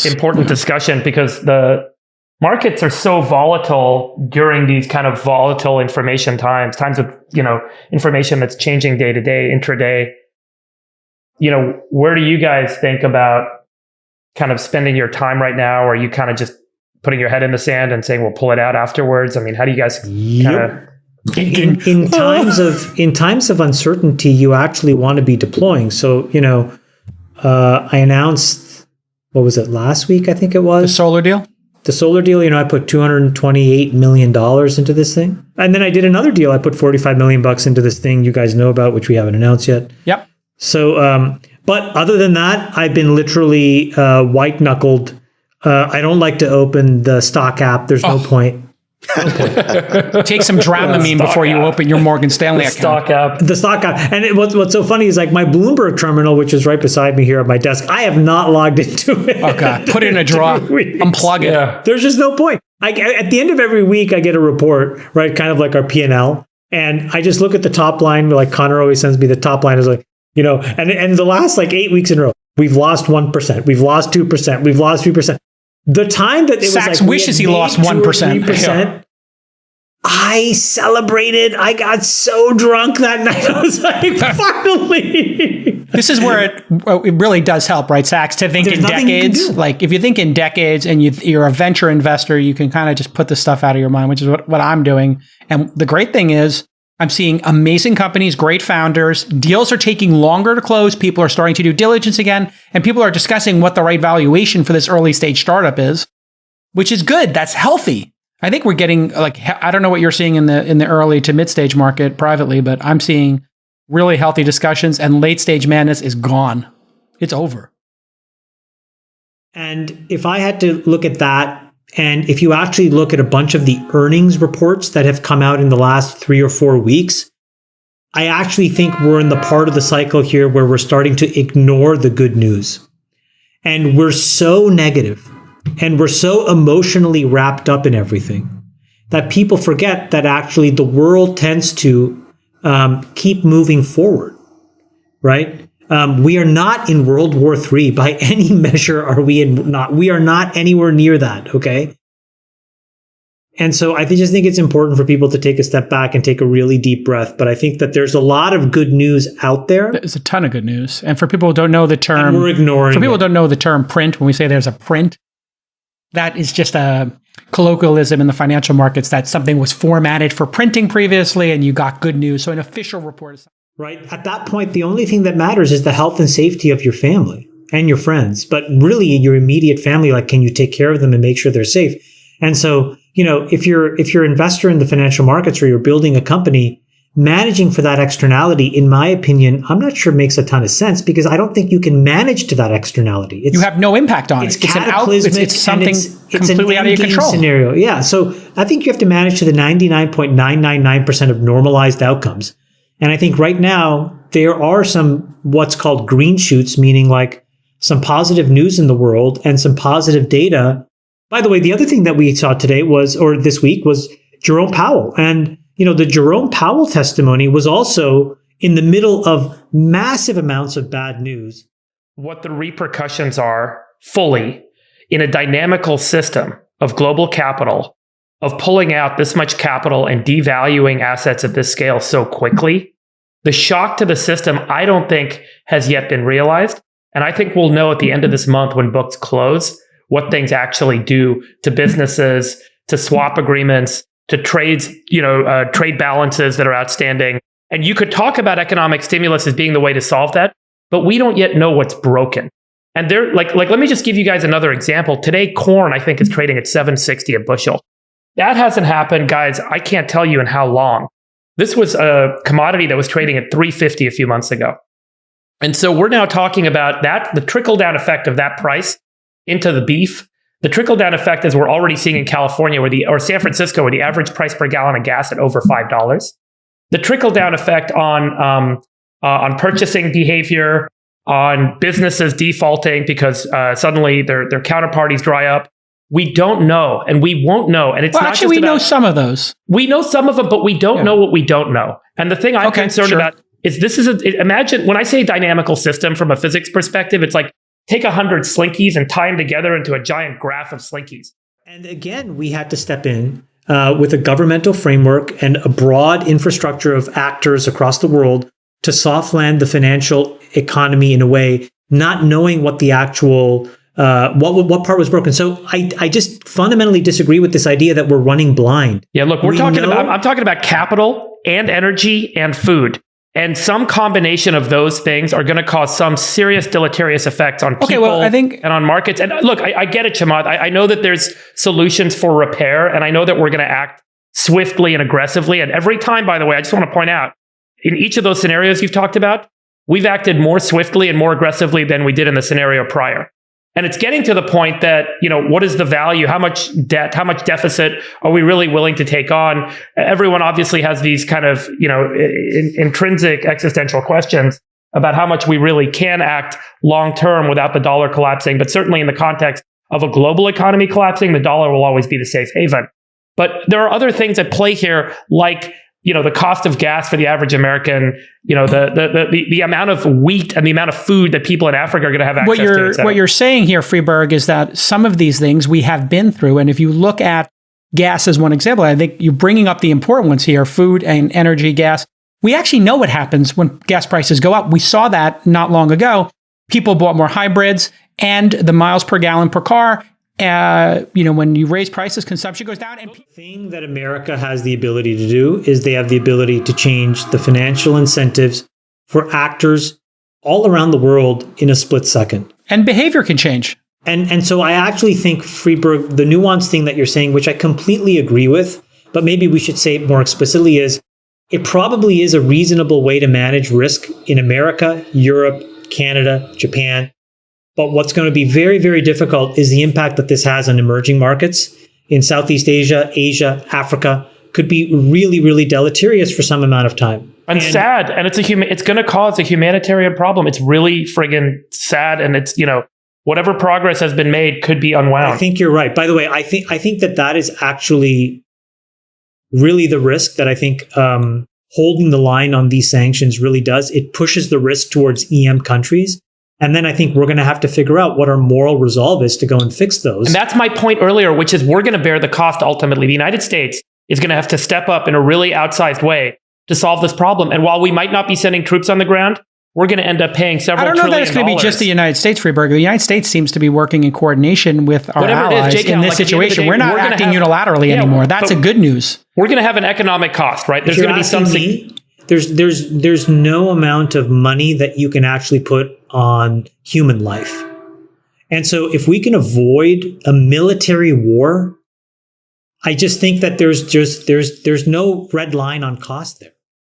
important discussion because the markets are so volatile during these kind of volatile information times of, information that's changing day to day, intraday. Where do you guys think about kind of spending your time right now? Or are you kind of just putting your head in the sand and saying, we'll pull it out afterwards? I mean, how do you guys kind of... In times of uncertainty, you actually want to be deploying. So, I announced, what was it, last week, I think it was? The solar deal? The solar deal, I put $228 million into this thing. And then I did another deal. I put $45 million into this thing you guys know about, which we haven't announced yet. Yep. So, but other than that, I've been literally white-knuckled. I don't like to open the stock app. There's no point. Take some Dramamine before you open your Morgan Stanley account. The stock app. And what's so funny is like my Bloomberg terminal, which is right beside me here at my desk, I have not logged into it. Oh, God. Put it in a drawer. Unplug it. Yeah. There's just no point. At the end of every week, I get a report, right? Kind of like our P&L. And I just look at the top line. Like Connor always sends me the top line is like, and the last like 8 weeks in a row, we've lost 1%. We've lost 2%. We've lost 3%. The time that it was Sachs like wishes he lost 1%. 3%. I celebrated. I got so drunk that night. I was like, finally. This is where it really does help, right, Sachs? To think in decades. Like if you think in decades and you're a venture investor, you can kind of just put this stuff out of your mind, which is what I'm doing. And the great thing is I'm seeing amazing companies, great founders. Deals are taking longer to close. People are starting to do diligence again. And people are discussing what the right valuation for this early stage startup is, which is good. That's healthy. I think we're getting I don't know what you're seeing in the early to mid stage market privately, but I'm seeing really healthy discussions and late stage madness is gone. It's over. And if I had to look at that, and if you actually look at a bunch of the earnings reports that have come out in the last 3 or 4 weeks, I actually think we're in the part of the cycle here where we're starting to ignore the good news. And we're so negative. And we're so emotionally wrapped up in everything that people forget that actually the world tends to keep moving forward, right? We are not in World War III by any measure. We are not anywhere near that, okay? And so I just think it's important for people to take a step back and take a really deep breath. But I think that there's a lot of good news out there. There's a ton of good news. And for people who don't know the term, and we're ignoring for people who don't know the term print, when we say there's a print, that is just a colloquialism in the financial markets that something was formatted for printing previously and you got good news. So an official report is... Right. At that point, the only thing that matters is the health and safety of your family and your friends. But really, your immediate family, like, can you take care of them and make sure they're safe? And so, if you're an investor in the financial markets or you're building a company, managing for that externality, in my opinion, I'm not sure makes a ton of sense because I don't think you can manage to that externality. You have no impact on it. It's something completely out of your control. Scenario. Yeah. So I think you have to manage to the 99.999% of normalized outcomes. And I think right now there are some what's called green shoots, meaning like some positive news in the world and some positive data. By the way, the other thing that we saw today this week was Jerome Powell. And the Jerome Powell testimony was also in the middle of massive amounts of bad news. What the repercussions are fully in a dynamical system of global capital, of pulling out this much capital and devaluing assets at this scale so quickly, the shock to the system, I don't think has yet been realized. And I think we'll know at the end of this month when books close, what things actually do to businesses, to swap agreements, to trades, trade balances that are outstanding. And you could talk about economic stimulus as being the way to solve that, but we don't yet know what's broken. And they're let me just give you guys another example. Today, corn, I think, is trading at $7.60 a bushel. That hasn't happened, guys. I can't tell you in how long. This was a commodity that was trading at $3.50 a few months ago. And so we're now talking about that, the trickle-down effect of that price into the beef. The trickle-down effect is we're already seeing in California or San Francisco, where the average price per gallon of gas at over $5. The trickle-down effect on purchasing behavior, on businesses defaulting because suddenly their counterparties dry up. We don't know, and we won't know. And it's not actually, just we know some of those. We know some of them, but we don't know what we don't know. And the thing I'm concerned about is imagine when I say dynamical system from a physics perspective, it's like take 100 slinkies and tie them together into a giant graph of slinkies. And again, we had to step in with a governmental framework and a broad infrastructure of actors across the world to soft land the financial economy in a way, not knowing what the actual what part was broken. So I just fundamentally disagree with this idea that we're running blind. Yeah, look, I'm talking about capital and energy and food. And some combination of those things are going to cause some serious deleterious effects on people and on markets. And look, I get it, Chamath. I know that there's solutions for repair, and I know that we're going to act swiftly and aggressively. And every time, by the way, I just want to point out, in each of those scenarios you've talked about, we've acted more swiftly and more aggressively than we did in the scenario prior. And it's getting to the point that, what is the value? How much debt, how much deficit are we really willing to take on? Everyone obviously has these kind of, intrinsic existential questions about how much we really can act long term without the dollar collapsing. But certainly in the context of a global economy collapsing, the dollar will always be the safe haven. But there are other things at play here, like the cost of gas for the average American, the amount of wheat and the amount of food that people in Africa are going to have access to. What you're saying here, Freeberg, is that some of these things we have been through. And if you look at gas as one example, I think you're bringing up the important ones here, food and energy, gas. We actually know what happens when gas prices go up. We saw that not long ago. People bought more hybrids and the miles per gallon per car. When you raise prices, consumption goes down. And the thing that America has the ability to do is they have the ability to change the financial incentives for actors all around the world in a split second. And behavior can change. And so I actually think, Freeberg, the nuanced thing that you're saying, which I completely agree with, but maybe we should say it more explicitly, is it probably is a reasonable way to manage risk in America, Europe, Canada, Japan. But what's going to be very, very difficult is the impact that this has on emerging markets in Southeast Asia, Asia, Africa. Could be really, really deleterious for some amount of time. And sad. And it's going to cause a humanitarian problem. It's really friggin' sad. And it's, whatever progress has been made could be unwound. I think you're right. By the way, I think that is actually really the risk that I think holding the line on these sanctions really does. It pushes the risk towards EM countries. And then I think we're going to have to figure out what our moral resolve is to go and fix those. And that's my point earlier, which is we're going to bear the cost ultimately. The United States is going to have to step up in a really outsized way to solve this problem. And while we might not be sending troops on the ground, we're going to end up paying several trillion dollars. I don't know that it's going to be just the United States, Freeberg. The United States seems to be working in coordination with our allies in this situation. We're not acting unilaterally anymore. That's a good news. We're going to have an economic cost, right? There's going to be something. There's no amount of money that you can actually put on human life. And so if we can avoid a military war, I just think that there's no red line on cost there.